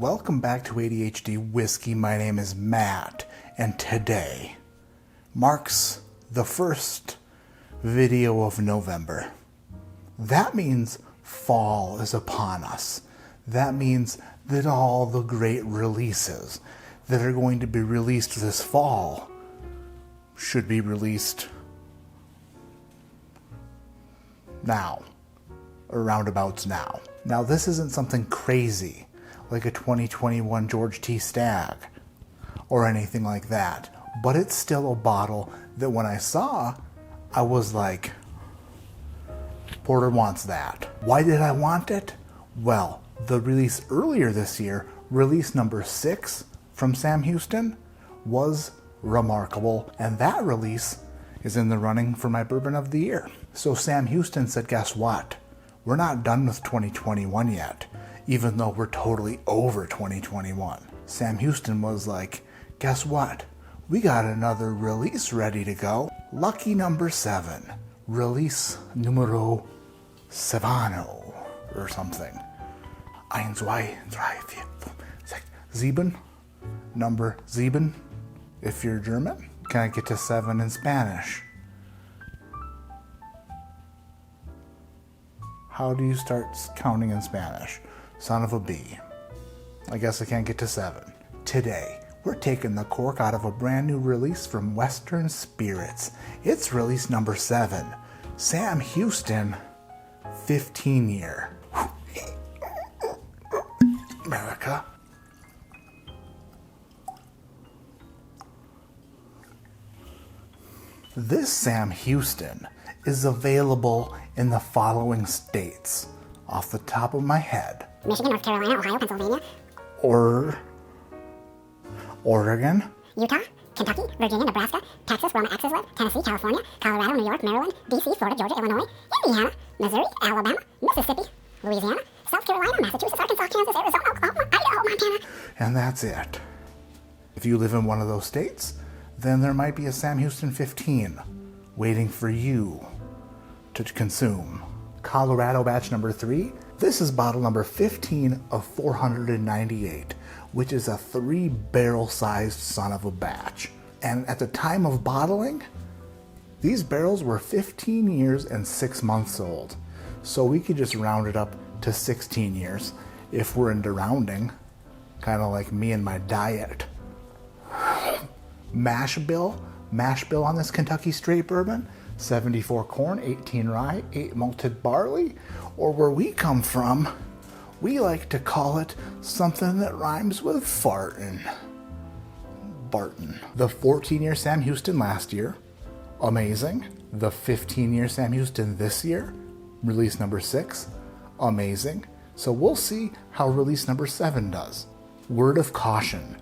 Welcome back to ADHD Whiskey. My name is Matt, and today marks the first video of November. That means fall is upon us. That means that all the great releases that are going to be released this fall should be released now, or roundabouts now. Now, this isn't something crazy like a 2021 George T. Stagg or anything like that, but it's still a bottle that when I saw, I was like, Porter wants that. Why did I want it? Well, the release earlier this year, release number 6 from Sam Houston, was remarkable, and that release is in the running for my bourbon of the year. So Sam Houston said, guess what? We're not done with 2021 yet, even though we're totally over 2021. Sam Houston was like, guess what? We got another release ready to go. Lucky number 7. Release numero 7 or something. 1, 2, 3, 4, 5, 6, 7. Number 7 if you're German. Can I get to 7 in Spanish? How do you start counting in Spanish? Son of a bee. I guess I can't get to 7. Today, we're taking the cork out of a brand new release from Western Spirits. It's release number 7. Sam Houston, 15 year. America. This Sam Houston is available in the following states. Off the top of my head. Michigan, North Carolina, Ohio, Pennsylvania. Oregon. Utah, Kentucky, Virginia, Nebraska, Texas, where my exes live, Tennessee, California, Colorado, New York, Maryland, D.C., Florida, Georgia, Illinois, Indiana, Missouri, Alabama, Mississippi, Louisiana, South Carolina, Massachusetts, Arkansas, Kansas, Arizona, Oklahoma, Idaho, Montana. And that's it. If you live in one of those states, then there might be a Sam Houston 15 waiting for you to consume. Colorado batch number 3. This is bottle number 15 of 498, which is a 3-barrel sized son of a batch. And at the time of bottling, these barrels were 15 years and 6 months old. So we could just round it up to 16 years if we're into rounding, kind of like me and my diet. Mash bill on this Kentucky straight bourbon. 74 corn, 18 rye, 8 malted barley, or where we come from, we like to call it something that rhymes with fartin'. Barton. The 14-year Sam Houston last year, amazing. The 15-year Sam Houston this year, release number 6, amazing. So we'll see how release number 7 does. Word of caution.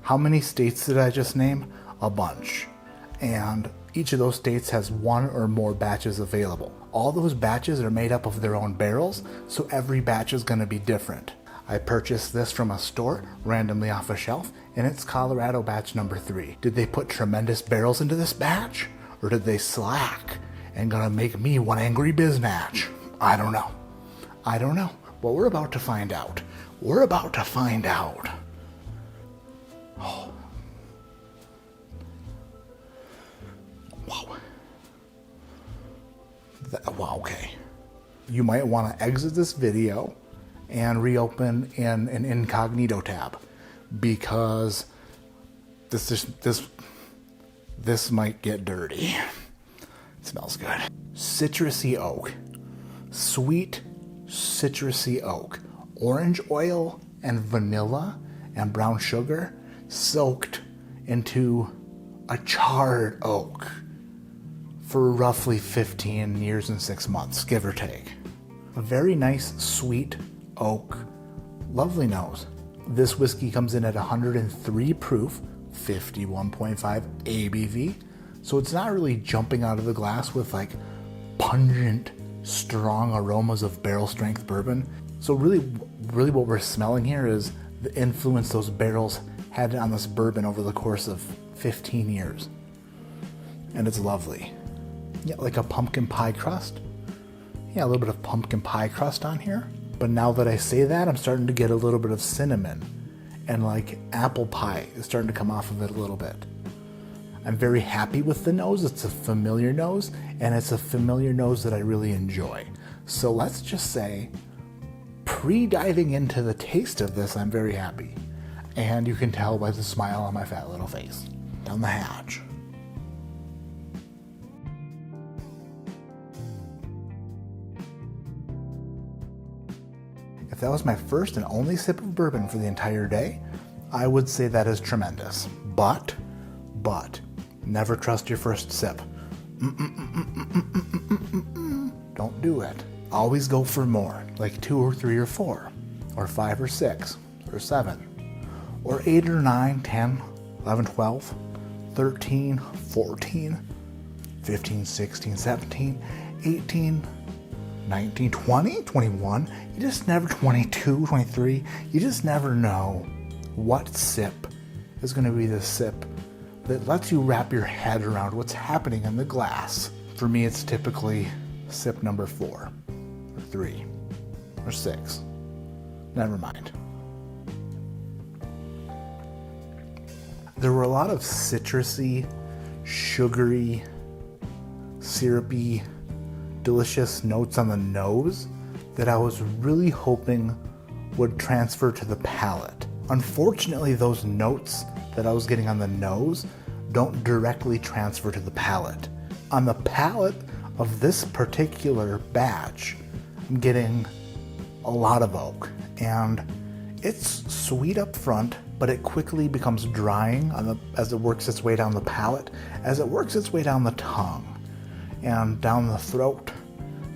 How many states did I just name? A bunch. And each of those states has 1 or more batches available. All those batches are made up of their own barrels, so every batch is going to be different. I purchased this from a store, randomly off a shelf, and it's Colorado batch number 3. Did they put tremendous barrels into this batch? Or did they slack and gonna make me one angry biznatch? I don't know. But we're about to find out. Oh. Wow, okay. You might want to exit this video and reopen in an incognito tab because this might get dirty. It smells good. Citrusy oak. Sweet citrusy oak. Orange oil and vanilla and brown sugar soaked into a charred oak for roughly 15 years and 6 months, give or take. A very nice, sweet oak, lovely nose. This whiskey comes in at 103 proof, 51.5 ABV, so it's not really jumping out of the glass with like pungent, strong aromas of barrel strength bourbon. So really what we're smelling here is the influence those barrels had on this bourbon over the course of 15 years. And it's lovely. Yeah, like a pumpkin pie crust. Yeah, a little bit of pumpkin pie crust on here. But now that I say that, I'm starting to get a little bit of cinnamon, and like apple pie is starting to come off of it a little bit. I'm very happy with the nose. It's a familiar nose, and it's a familiar nose that I really enjoy. So let's just say, pre-diving into the taste of this, I'm very happy. And you can tell by the smile on my fat little face. Down the hatch. If that was my first and only sip of bourbon for the entire day, I would say that is tremendous. But, never trust your first sip. Don't do it. Always go for more, like 2 or 3 or 4, or 5 or 6, or 7, or 8 or 9, 10, 11, 12, 13, 14, 15, 16, 17, 18, 19, 20, 21. You just never, 22, 23. You just never know what sip is going to be the sip that lets you wrap your head around what's happening in the glass. For me, it's typically sip number 4, or 3, or 6. Never mind. There were a lot of citrusy, sugary, syrupy, delicious notes on the nose that I was really hoping would transfer to the palate. Unfortunately, those notes that I was getting on the nose don't directly transfer to the palate. On the palate of this particular batch, I'm getting a lot of oak, and it's sweet up front, but it quickly becomes drying as it works its way down the palate, as it works its way down the tongue, and down the throat,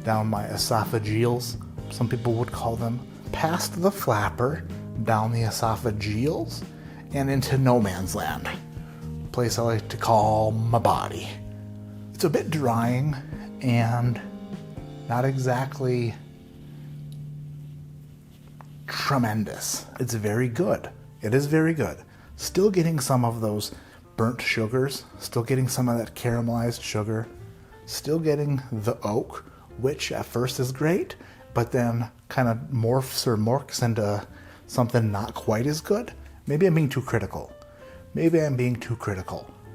down my esophageals, some people would call them, past the flapper, down the esophageals, and into no man's land, a place I like to call my body. It's a bit drying and not exactly tremendous. It's very good. It is very good. Still getting some of those burnt sugars, still getting some of that caramelized sugar, still getting the oak, which at first is great, but then kind of morphs or morks into something not quite as good. Maybe I'm being too critical.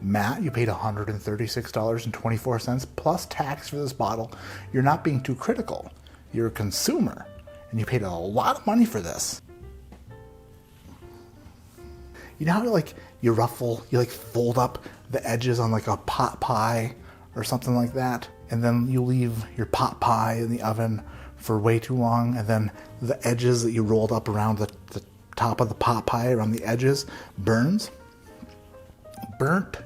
Matt, you paid $136.24 plus tax for this bottle. You're not being too critical. You're a consumer, and you paid a lot of money for this. You know how you fold up the edges on like a pot pie or something like that, and then you leave your pot pie in the oven for way too long, and then the edges that you rolled up around the top of the pot pie, around the edges, burns? Burnt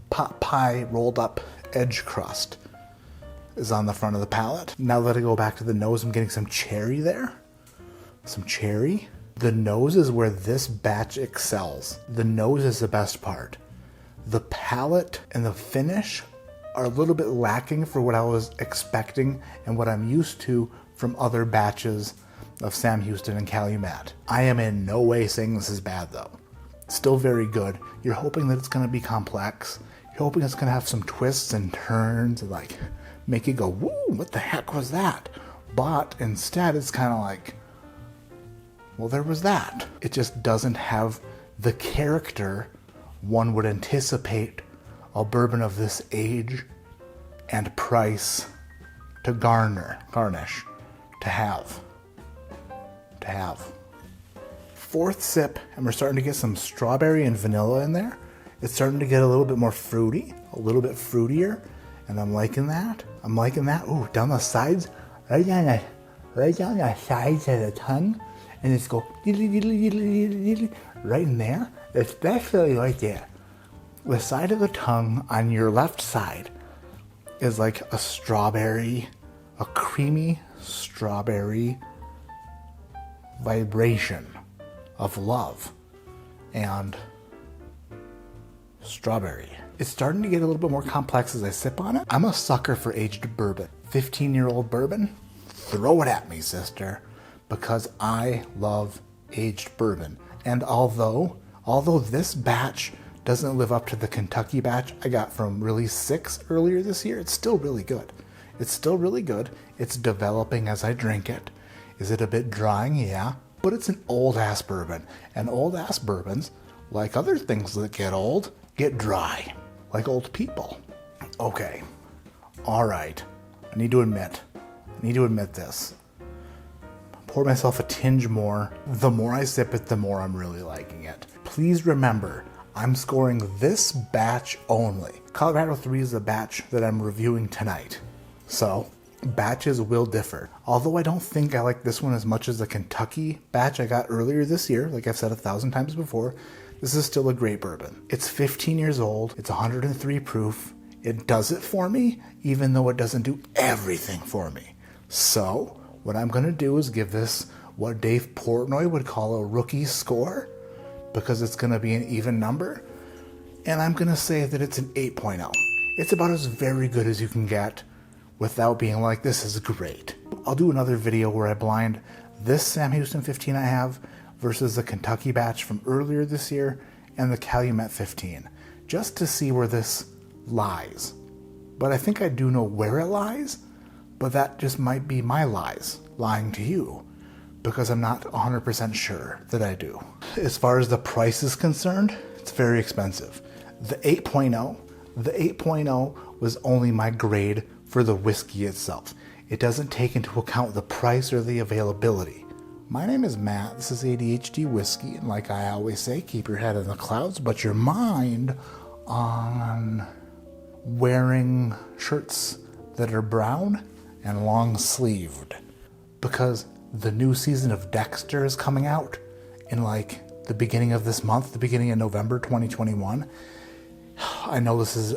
pot pie rolled up edge crust is on the front of the palate. Now that I go back to the nose, I'm getting some cherry there. Some cherry. The nose is where this batch excels. The nose is the best part. The palate and the finish are a little bit lacking for what I was expecting and what I'm used to from other batches of Sam Houston and Calumet. I am in no way saying this is bad though. Still very good. You're hoping that it's going to be complex. You're hoping it's going to have some twists and turns and make you go, woo, what the heck was that? But instead it's kind of like, well, there was that. It just doesn't have the character one would anticipate a bourbon of this age and price to garnish, to have. Fourth sip, and we're starting to get some strawberry and vanilla in there. It's starting to get a little bit more fruity, a little bit fruitier, and I'm liking that. Ooh, down the sides, right down the sides of the tongue, and it's go right in there, especially right there. The side of the tongue on your left side is like a strawberry, a creamy strawberry vibration of love and strawberry. It's starting to get a little bit more complex as I sip on it. I'm a sucker for aged bourbon. 15-year-old bourbon, throw it at me, sister, because I love aged bourbon. And although this batch doesn't live up to the Kentucky batch I got from Release 6 earlier this year, it's still really good. It's developing as I drink it. Is it a bit drying? Yeah. But it's an old ass bourbon. And old ass bourbons, like other things that get old, get dry. Like old people. Okay. Alright. I need to admit this. Pour myself a tinge more. The more I sip it, the more I'm really liking it. Please remember, I'm scoring this batch only. Colorado 3 is the batch that I'm reviewing tonight. So, batches will differ. Although I don't think I like this one as much as the Kentucky batch I got earlier this year, like I've said 1,000 times before, this is still a great bourbon. It's 15 years old, it's 103 proof. It does it for me, even though it doesn't do everything for me. So, what I'm going to do is give this what Dave Portnoy would call a rookie score, because it's going to be an even number, and I'm going to say that it's an 8.0. It's about as very good as you can get without being like, this is great. I'll do another video where I blind this Sam Houston 15 I have versus the Kentucky batch from earlier this year and the Calumet 15, just to see where this lies. But I think I do know where it lies, but that just might be my lies lying to you, because I'm not 100% sure that I do. As far as the price is concerned, it's very expensive. The 8.0 was only my grade for the whiskey itself. It doesn't take into account the price or the availability. My name is Matt, this is ADHD Whiskey, and like I always say, keep your head in the clouds, but your mind on wearing shirts that are brown and long-sleeved. Because the new season of Dexter is coming out in like the beginning of this month, the beginning of November 2021. I know this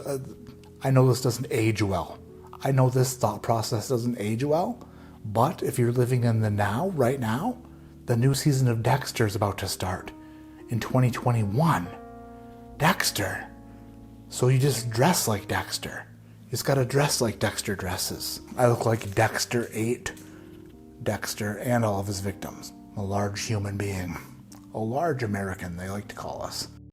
doesn't age well. I know this thought process doesn't age well, but if you're living in the now, right now, the new season of Dexter is about to start in 2021. Dexter. So you just dress like Dexter. You just gotta dress like Dexter dresses. I look like Dexter ate Dexter and all of his victims. A large human being. A large American, they like to call us.